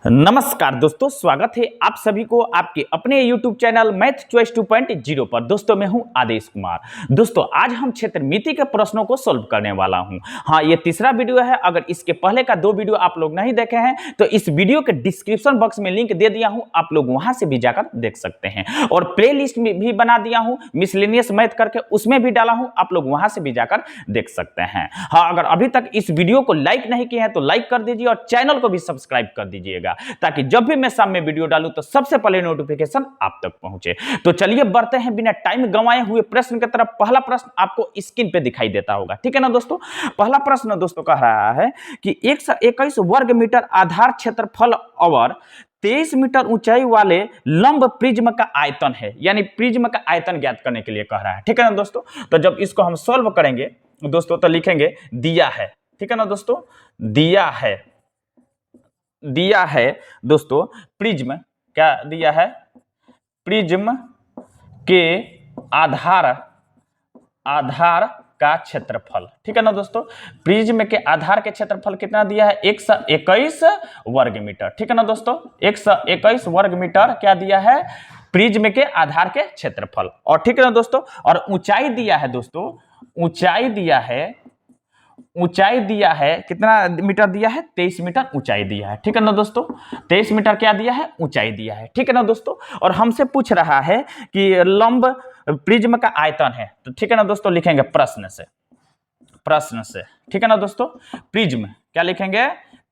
नमस्कार दोस्तों, स्वागत है आप सभी को आपके अपने YouTube चैनल मैथ चॉइस 2.0 पर। दोस्तों मैं हूं आदेश कुमार। दोस्तों आज हम क्षेत्रमिति के प्रश्नों को सॉल्व करने वाला हूं। हाँ, ये तीसरा वीडियो है। अगर इसके पहले का दो वीडियो आप लोग नहीं देखे हैं तो इस वीडियो के डिस्क्रिप्शन बॉक्स में लिंक दे दिया हूं, आप लोग वहां से भी जाकर देख सकते हैं। और प्ले लिस्ट में भी बना दिया हूं मिसलेनियस मैथ करके, उसमें भी डाला हूं, आप लोग वहां से भी जाकर देख सकते हैं। हाँ, अगर अभी तक इस वीडियो को लाइक नहीं किए हैं तो लाइक कर दीजिए और चैनल को भी सब्सक्राइब कर दीजिएगा, ताकि जब भी मैं सामने वीडियो डालूं तो सबसे पहले नोटिफिकेशन आप तक पहुंचे। तो चलिए बढ़ते हैं बिना टाइम गंवाए हुए प्रश्न की तरफ। पहला प्रश्न आपको स्क्रीन पे दिखाई देता होगा, ठीक है ना दोस्तों। पहला प्रश्न दोस्तों कह रहा है कि 121 वर्ग मीटर आधार क्षेत्रफल और 23 मीटर ऊंचाई वाले लंब प्रिज्म का आयतन है, यानी प्रिज्म का आयतन ज्ञात करने के लिए कह रहा है, ठीक है ना दोस्तों। तो जब इसको हम सॉल्व करेंगे दोस्तों तो लिखेंगे दिया है, ठीक है ना दोस्तों। दिया है दोस्तों प्रिज्म, क्या दिया है, प्रिज्म के आधार का क्षेत्रफल, ठीक है ना दोस्तों। प्रिज्म के आधार के क्षेत्रफल कितना दिया है, 121 वर्ग मीटर, ठीक है ना दोस्तों। 121 वर्ग मीटर क्या दिया है, प्रिज्म के आधार के क्षेत्रफल। और ठीक है ना दोस्तों, और ऊंचाई दिया है दोस्तों, ऊंचाई दिया है कितना मीटर दिया है, 23 मीटर ऊंचाई दिया है, ठीक है ना दोस्तों। 23 मीटर क्या दिया है, ऊंचाई दिया है, ठीक है ना दोस्तों। और हमसे पूछ रहा है कि लंब प्रिज्म का आयतन है, तो ठीक है ना दोस्तों, लिखेंगे प्रश्न से, ठीक है ना दोस्तों। प्रिज्म क्या लिखेंगे,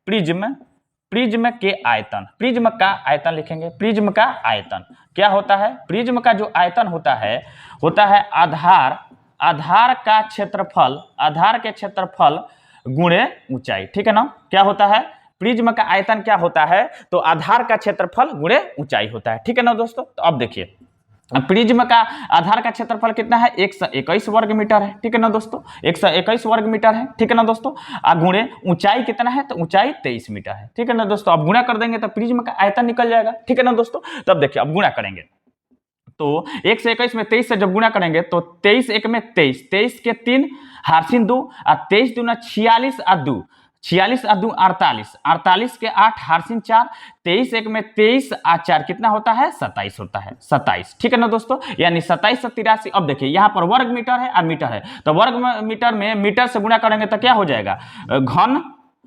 प्रिज्म के आयतन, प्रिज्म का आयतन लिखेंगे। प्रिज्म का आयतन क्या होता है, प्रिज्म का जो आयतन होता है आधार का क्षेत्रफल, आधार के क्षेत्रफल गुणे ऊंचाई, ठीक है ना। क्या होता है, प्रिज्म का आयतन क्या होता है, तो आधार का क्षेत्रफल गुणे ऊंचाई होता है, ठीक है ना दोस्तों। तो अब देखिए प्रिज्म का आधार का क्षेत्रफल कितना है, 121 वर्ग मीटर है, ठीक है ना दोस्तों। 121 वर्ग मीटर है, ठीक है ना दोस्तों। गुणे ऊंचाई कितना है, तो ऊंचाई 23 मीटर है, ठीक है ना दोस्तों। अब गुणा कर देंगे तो प्रिज्म का आयतन निकल जाएगा, ठीक है ना दोस्तों। तब देखिए अब गुणा करेंगे तो 121 में 23 से जब गुणा करेंगे तो 23 एक में 23, 23 के 3 हारसिन 2 और 23 दूना 46 और 2, 46 और 2 48, 48 के 8 हारसिन 4, 23 एक में 23 और 4 कितना होता है, 27 होता है, 27, ठीक है ना दोस्तों। यानी 27 और 83। अब देखिए यहाँ पर वर्ग मीटर है और मीटर है, तो वर्ग मीटर में मीटर से गुणा करेंगे तो क्या हो जाएगा,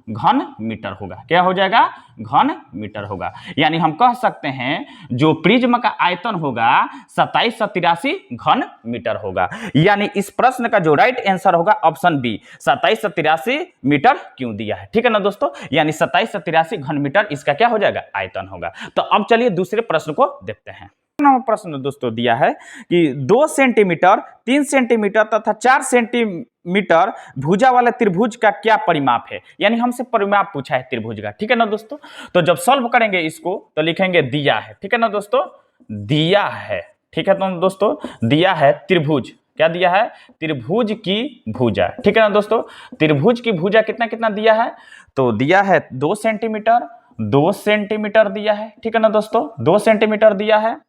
घन मीटर होगा। क्या हो जाएगा, घन मीटर होगा। यानी हम कह सकते हैं जो प्रिज्म का आयतन होगा 2783 घन मीटर होगा। यानी इस प्रश्न का जो राइट आंसर होगा ऑप्शन बी, 2783 मीटर क्यों दिया है, ठीक है ना दोस्तों। यानी 2783 घन मीटर इसका क्या हो जाएगा, आयतन होगा। तो अब चलिए दूसरे प्रश्न को देखते हैं। प्रश्न दोस्तों दिया है कि 2 सेंटीमीटर, 3 सेंटीमीटर तथा 4 सेंटीमीटर भुजा वाले त्रिभुज का क्या परिमाप है। यानी हमसे परिमाप पूछा है त्रिभुज का, ठीक है ना दोस्तों। तो जब सॉल्व करेंगे इसको तो लिखेंगे दिया है, ठीक है ना दोस्तों, दिया है, ठीक है तो दोस्तों, दिया है त्रिभुज, क्या दिया है, त्रिभुज की भुजा, ठीक है ना दोस्तों। त्रिभुज की भुजा कितना कितना दिया है, तो दिया है 2 सेंटीमीटर, 2 सेंटीमीटर दिया है, ठीक है ना दोस्तों, 2 सेंटीमीटर दिया है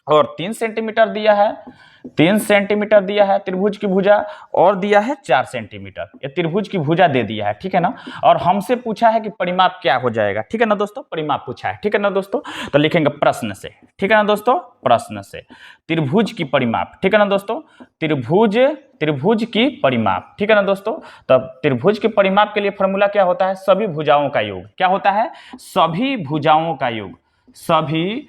और 3 सेंटीमीटर दिया है, 3 सेंटीमीटर दिया है त्रिभुज की भुजा, और दिया है 4 सेंटीमीटर, ये त्रिभुज की भुजा दे दिया है, ठीक है ना। और हमसे पूछा है कि परिमाप क्या हो जाएगा, ठीक है ना दोस्तों, परिमाप पूछा है, ठीक है ना दोस्तों। तो लिखेंगे प्रश्न से, ठीक है ना दोस्तों, प्रश्न से त्रिभुज की परिमाप, ठीक है ना दोस्तों, त्रिभुज की परिमाप, ठीक है ना दोस्तों। तब त्रिभुज के परिमाप के लिए फॉर्मूला क्या होता है, सभी भुजाओं का योग, क्या होता है, सभी भुजाओं का योग, सभी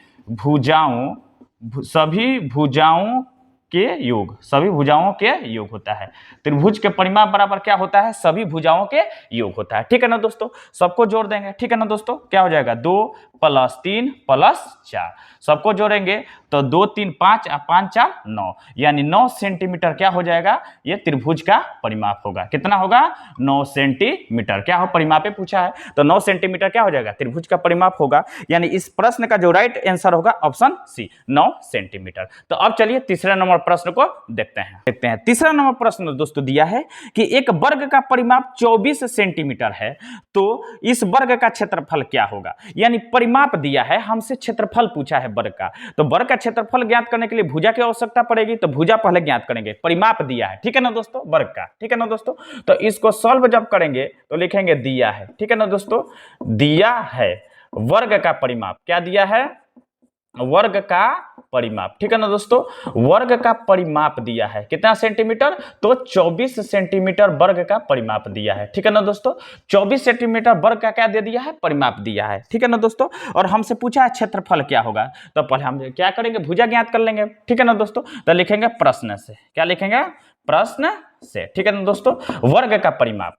भुजाओं के योग होता है। त्रिभुज के परिमाप बराबर क्या होता है, सभी भुजाओं के योग होता है, ठीक है ना दोस्तों। सबको जोड़ देंगे, ठीक है ना दोस्तों, क्या हो जाएगा, 2 + 3 + 4, सबको जोड़ेंगे तो 2 3 5 और 5 4 9, यानी 9 सेंटीमीटर क्या हो जाएगा, ये त्रिभुज का परिमाप होगा। कितना होगा, 9 सेंटीमीटर, क्या हो परिमापे पूछा है तो 9 सेंटीमीटर क्या हो जाएगा, त्रिभुज का परिमाप होगा। यानी इस प्रश्न का जो राइट आंसर होगा ऑप्शन सी, 9 सेंटीमीटर। तो अब चलिए तीसरे नंबर प्रश्न को देखते हैं। तीसरा नंबर प्रश्न दोस्तों दिया है कि एक वर्ग का परिमाप 24 सेंटीमीटर है, तो इस वर्ग का क्षेत्रफल क्या होगा। यानी परिमाप दिया है, हमसे क्षेत्रफल पूछा है वर्ग का, तो वर्ग का क्षेत्रफल ज्ञात करने के लिए भुजा की आवश्यकता पड़ेगी, तो भुजा पहले ज्ञात करेंगे। परिमाप दिया है, ठीक है ना दोस्तों, वर्ग का, ठीक है ना दोस्तों। तो इसको सॉल्व जब करेंगे तो लिखेंगे दिया है, ठीक है ना दोस्तों, दिया है वर्ग का परिमाप क्या दिया है, वर्ग का परिमाप, ठीक है ना दोस्तों, वर्ग का परिमाप दिया है कितना सेंटीमीटर, तो 24 सेंटीमीटर वर्ग का परिमाप दिया है, ठीक है ना दोस्तों, 24 सेंटीमीटर वर्ग का क्या दे दिया है, परिमाप दिया है, ठीक है ना दोस्तों। और हमसे पूछा है क्षेत्रफल क्या होगा, तो पहले हम क्या करेंगे, भुजा ज्ञात कर लेंगे, ठीक है ना दोस्तों। तो लिखेंगे प्रश्न से, क्या लिखेंगे, प्रश्न से, ठीक है ना दोस्तों। वर्ग का परिमाप,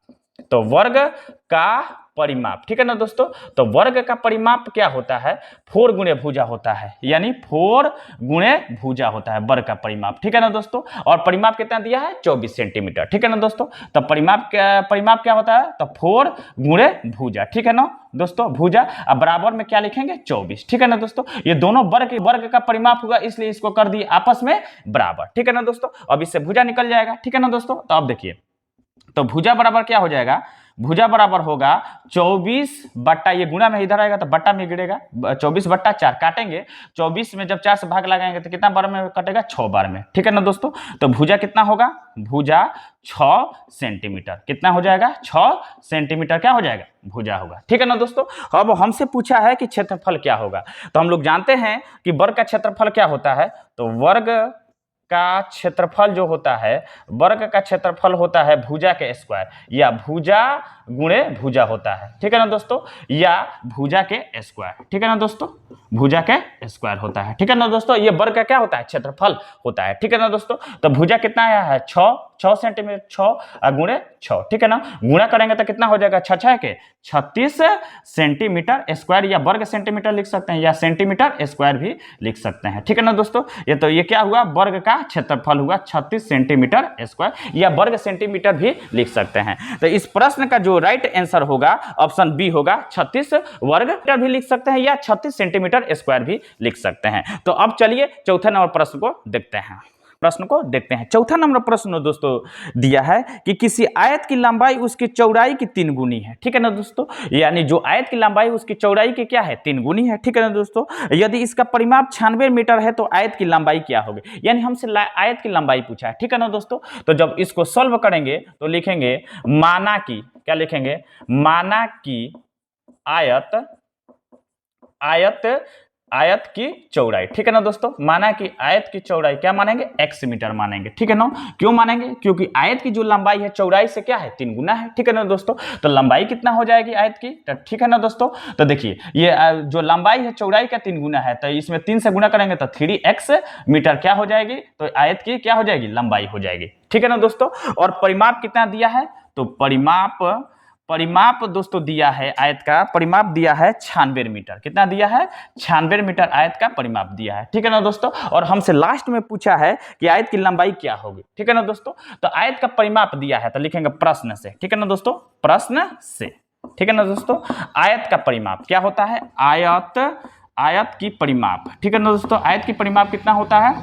तो वर्ग का परिमाप, ठीक है ना दोस्तों। तो वर्ग का परिमाप क्या होता है, 4 गुणे भुजा होता है, यानी 4 गुणे भुजा होता है वर्ग का परिमाप, ठीक है ना दोस्तों। और परिमाप कितना दिया है, 24 सेंटीमीटर, ठीक है ना दोस्तों। तो परिमाप क्या होता है, तो 4 गुणे भुजा, ठीक है ना दोस्तों, भुजा। अब बराबर में क्या लिखेंगे, 24, ठीक है ना दोस्तों। ये दोनों वर्ग का परिमाप होगा, इसलिए इसको कर दिए आपस में बराबर, ठीक है ना दोस्तों। अब इससे भुजा निकल जाएगा, ठीक है ना दोस्तों। तो अब देखिए, तो भुजा बराबर क्या हो जाएगा, भुजा बराबर होगा 24 बट्टा, ये गुणा में इधर आएगा तो बट्टा में गिरेगा, 24 बट्टा 4 काटेंगे, 24 में जब 4 से भाग लगाएंगे तो कितना बार में कटेगा, 6 बार में, ठीक है ना दोस्तों। तो भुजा कितना होगा, भुजा 6 सेंटीमीटर, कितना हो जाएगा, 6 सेंटीमीटर क्या हो जाएगा, भुजा होगा, ठीक है ना दोस्तों। अब हमसे पूछा है कि क्षेत्रफल क्या होगा, तो हम लोग जानते हैं कि वर्ग का क्षेत्रफल क्या होता है, तो वर्ग का क्षेत्रफल जो होता है, वर्ग का क्षेत्रफल होता है भुजा के स्क्वायर, या भुजा गुणे भुजा होता है, ठीक है ना दोस्तों, या भुजा के स्क्वायर, ठीक है ना दोस्तों, भुजा के स्क्वायर होता है, ठीक है ना दोस्तों। ये वर्ग का क्या होता है, क्षेत्रफल होता है, ठीक है ना दोस्तों। तो भुजा कितना आया है, 6 सेंटीमीटर, 6 गुणे 6, ठीक है ना, गुणा करेंगे तो कितना हो जाएगा, 6 के 36 सेंटीमीटर स्क्वायर, या वर्ग सेंटीमीटर लिख सकते हैं, या सेंटीमीटर स्क्वायर भी लिख सकते हैं, ठीक है ना दोस्तों। ये क्या हुआ, वर्ग का क्षेत्रफल हुआ 36 सेंटीमीटर स्क्वायर, या वर्ग सेंटीमीटर भी लिख सकते हैं। तो इस प्रश्न का जो राइट आंसर होगा ऑप्शन बी होगा, 36 वर्ग मीटर भी लिख सकते हैं, या 36 सेंटीमीटर स्क्वायर भी लिख सकते हैं। तो अब चलिए चौथे नंबर प्रश्न को देखते हैं। चौथा नंबर प्रश्न दोस्तों दिया है कि किसी आयत की लंबाई उसकी चौड़ाई की 3 गुनी है, ठीक है ना दोस्तों, यानी जो आयत की लंबाई उसकी चौड़ाई की क्या है, 3 गुनी है, ठीक है ना दोस्तों। यदि इसका परिमाप 96 मीटर है तो आयत की लंबाई क्या होगी, यानी हमसे आयत की लंबाई पूछा है, ठीक है ना दोस्तों। तो जब इसको सॉल्व करेंगे तो लिखेंगे माना की, क्या लिखेंगे, माना की आयत की चौड़ाई, ठीक है ना दोस्तों, माना कि आयत की चौड़ाई क्या मानेंगे, x मीटर मानेंगे, ठीक है ना। क्यों मानेंगे, क्योंकि आयत की जो लंबाई है चौड़ाई से क्या है, 3 गुना है, ठीक है ना दोस्तों। तो लंबाई कितना हो जाएगी आयत की, तो ठीक है ना दोस्तों। तो देखिए ये जो लंबाई है चौड़ाई का 3 गुना है, तो इसमें 3 से गुना करेंगे तो 3x मीटर क्या हो जाएगी, तो आयत की क्या हो जाएगी, लंबाई हो जाएगी, ठीक है ना दोस्तों। और परिमाप कितना दिया है, तो परिमाप दोस्तों दिया है, आयत का परिमाप दिया है 96 मीटर, कितना दिया है, 96 मीटर आयत का परिमाप दिया है, ठीक है ना दोस्तों। और हमसे लास्ट में पूछा है कि आयत की लंबाई क्या होगी, ठीक है ना दोस्तों। तो आयत का परिमाप दिया है तो लिखेंगे प्रश्न से, ठीक है ना दोस्तों, प्रश्न से, ठीक है ना दोस्तों। आयत का परिमाप क्या होता है, आयत की परिमाप, ठीक है ना दोस्तों। आयत की परिमाप कितना होता है,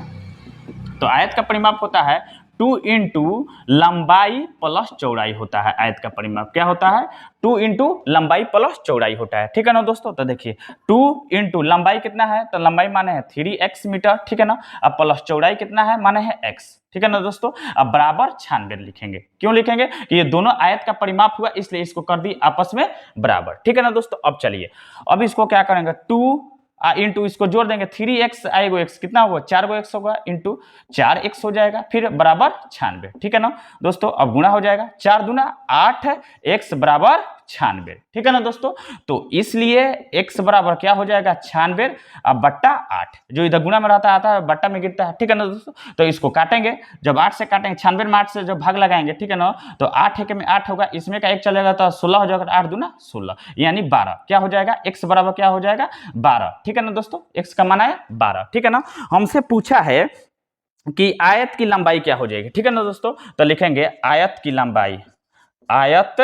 तो आयत का परिमाप होता है 2 इंटू लंबाई प्लस चौड़ाई होता है। आयत का परिमाप क्या होता है, 2 इंटू लंबाई प्लस चौड़ाई होता है, ठीक है ना दोस्तों। तो देखिए 2 इंटू लंबाई कितना है, तो लंबाई माने है 3x मीटर, ठीक है ना। अब प्लस चौड़ाई कितना है, माने है x, ठीक है ना दोस्तों। अब बराबर 96 लिखेंगे, क्यों लिखेंगे कि ये दोनों आयत का परिमाप हुआ, इसलिए इसको कर दी आपस में बराबर, ठीक है ना दोस्तों। अब चलिए अब इसको क्या करेंगे, 2 इंटू इसको जोड़ देंगे, 3x आएगा x कितना होगा, 4x होगा, इंटू 4x हो जाएगा, फिर बराबर 96, ठीक है ना दोस्तों। अब गुणा हो जाएगा, 4 दूना 8, x बराबर 96, ठीक है ना दोस्तों। तो इसलिए x बराबर क्या हो जाएगा, 96 अब बट्टा 8, जो इधर गुणा में रहता आता है बट्टा में गिरता है, ठीक है ना दोस्तों। तो इसको काटेंगे, जब 8 से काटेंगे, 96 में 8 से जब भाग लगाएंगे, ठीक है ना, तो 8 एक में 8 होगा, इसमें का 1 चलेगा तो 16 हो जाएगा, 8 दूना 16 यानी 12 क्या हो जाएगा, x बराबर क्या हो जाएगा 12, ठीक है ना दोस्तों। x का मान है 12, ठीक है ना। हमसे पूछा है कि आयत की लंबाई क्या हो जाएगी, ठीक है ना दोस्तों। तो लिखेंगे आयत की लंबाई आयत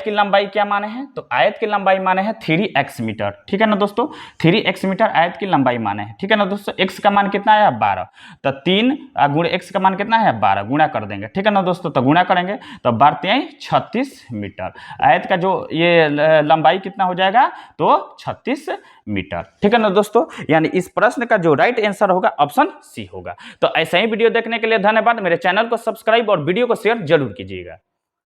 की लंबाई क्या माने हैं, तो आयत की लंबाई माने हैं 3x मीटर, ठीक है ना दोस्तों। 3x मीटर आयत की लंबाई माने हैं, ठीक है ना दोस्तों। x का मान कितना है 12, तो 3 गुणे x का मान कितना है 12, गुणा कर देंगे, ठीक है ना दोस्तों। तो गुणा करेंगे तो 12 36 मीटर, आयत का जो ये लंबाई कितना हो जाएगा, तो 36 मीटर, ठीक है ना दोस्तों। यानी इस प्रश्न का जो राइट आंसर होगा ऑप्शन सी होगा। तो ऐसा ही वीडियो देखने के लिए धन्यवाद। मेरे चैनल को सब्सक्राइब और वीडियो को शेयर जरूर कीजिएगा।